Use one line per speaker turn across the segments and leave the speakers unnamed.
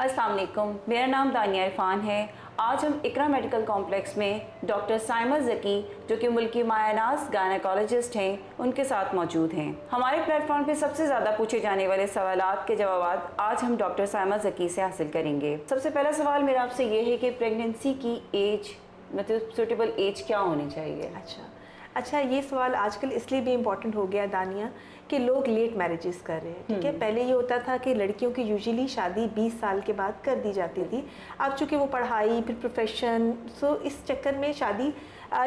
अस्सलाम वालेकुम, मेरा नाम दानिया इरफान है। आज हम इकरा मेडिकल कॉम्प्लेक्स में डॉक्टर साइमा ज़की, जो कि मुल्की मायानाज गायनेकोलॉजिस्ट हैं, उनके साथ मौजूद हैं। हमारे प्लेटफॉर्म पे सबसे ज़्यादा पूछे जाने वाले सवालात के जवाब आज हम डॉक्टर साइमा ज़की से हासिल करेंगे। सबसे पहला सवाल मेरा आपसे ये है कि प्रेगनेंसी की एज, मतलब सूटेबल एज क्या होनी चाहिए?
अच्छा, ये सवाल आजकल इसलिए भी इम्पॉर्टेंट हो गया दानिया कि लोग लेट मैरिजेस कर रहे हैं, ठीक है। पहले ये होता था कि लड़कियों की यूजुअली शादी 20 साल के बाद कर दी जाती थी। अब चूँकि वो पढ़ाई फिर प्रोफेशन, सो इस चक्कर में शादी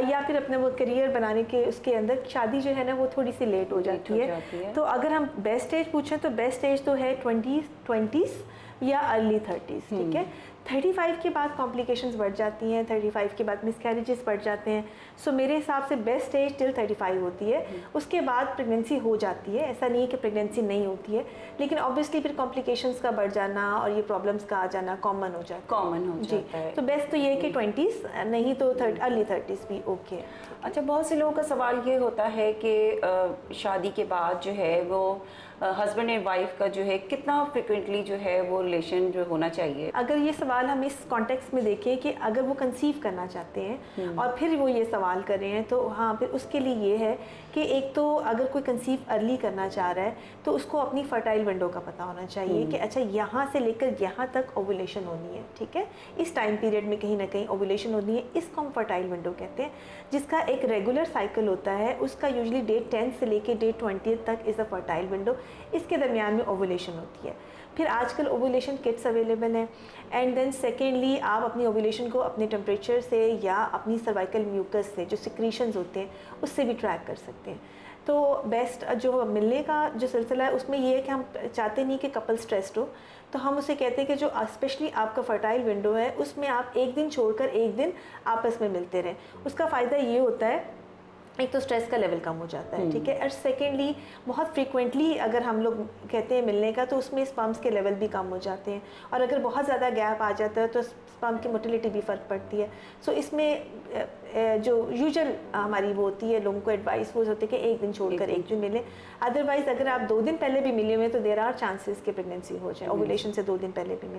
या फिर अपने वो करियर बनाने के उसके अंदर शादी जो है ना वो थोड़ी सी लेट हो जाती है। तो अगर हम बेस्ट एज पूछें तो बेस्ट एज तो है 20s या अर्ली 30s, ठीक है। 35 के बाद कॉम्प्लिकेशंस बढ़ जाती हैं, 35 के बाद मिसकैरेजेस बढ़ जाते हैं। सो मेरे हिसाब से बेस्ट एज टिल 35 होती है। उसके बाद प्रेगनेंसी हो जाती है, ऐसा नहीं है कि प्रेगनेंसी नहीं होती है, लेकिन ऑब्वियसली फिर कॉम्प्लिकेशंस का बढ़ जाना और ये प्रॉब्लम्स का आ जाना कॉमन हो जाता है। तो बेस्ट तो ये है कि 20s, नहीं तो अर्ली 30s भी ओके।
अच्छा, बहुत से लोगों का सवाल ये होता है कि शादी के बाद जो है वो हस्बैंड एंड वाइफ का जो है कितना फ्रिक्वेंटली जो है वो रिलेशन जो होना चाहिए।
अगर ये सवाल हम इस कॉन्टेक्स्ट में देखें कि अगर वो कंसीव करना चाहते हैं और फिर वो ये सवाल कर रहे हैं, तो हाँ, फिर उसके लिए ये है कि एक तो अगर कोई कंसीव अर्ली करना चाह रहा है तो उसको अपनी फर्टाइल विंडो का पता होना चाहिए कि अच्छा यहाँ से लेकर यहाँ तक ओवुलेशन होनी है, ठीक है। इस टाइम पीरियड में कहीं ना कहीं ओवुलेशन होनी है, इसको हम फर्टाइल विंडो कहते हैं, जिसका एक रेगुलर साइकिल होता है। उसका यूजुअली डे 10 से लेके डे 20 तक इज़ अ फर्टाइल विंडो। इसके दरमियान में ओवुलेशन होती है। फिर आजकल ओवुलेशन किट्स अवेलेबल हैं। एंड देन सेकेंडली आप अपनी ओवुलेशन को अपने टेम्परेचर से या अपनी सर्वाइकल म्यूकस से जो सिक्रीशंस होते हैं उससे भी ट्रैक कर सकते हैं। तो बेस्ट जो मिलने का जो सिलसिला है उसमें ये है कि हम चाहते नहीं कि कपल स्ट्रेस्ड हो, तो हम उसे कहते हैं कि जो स्पेशली आपका फर्टाइल विंडो है उसमें आप एक दिन छोड़कर एक दिन आपस में मिलते रहें। उसका फ़ायदा ये होता है, एक तो स्ट्रेस का लेवल कम हो जाता है, ठीक है। और सेकेंडली बहुत फ्रीक्वेंटली अगर हम लोग कहते हैं मिलने का तो उसमें स्पर्म्स के लेवल भी कम हो जाते हैं, और अगर बहुत ज़्यादा गैप आ जाता है तो स्पर्म की मोटिलिटी भी फ़र्क पड़ती है। सो इसमें जो यूजुअल हमारी वो होती है, लोगों को एडवाइस वो होती है कि एक दिन छोड़कर एक दिन मिलें। अदरवाइज़ अगर आप 2 दिन पहले भी मिले हुए हैं तो देयर आर चांसेस कि प्रेगनेंसी हो जाए, ओवुलेशन से 2 दिन पहले भी मिले।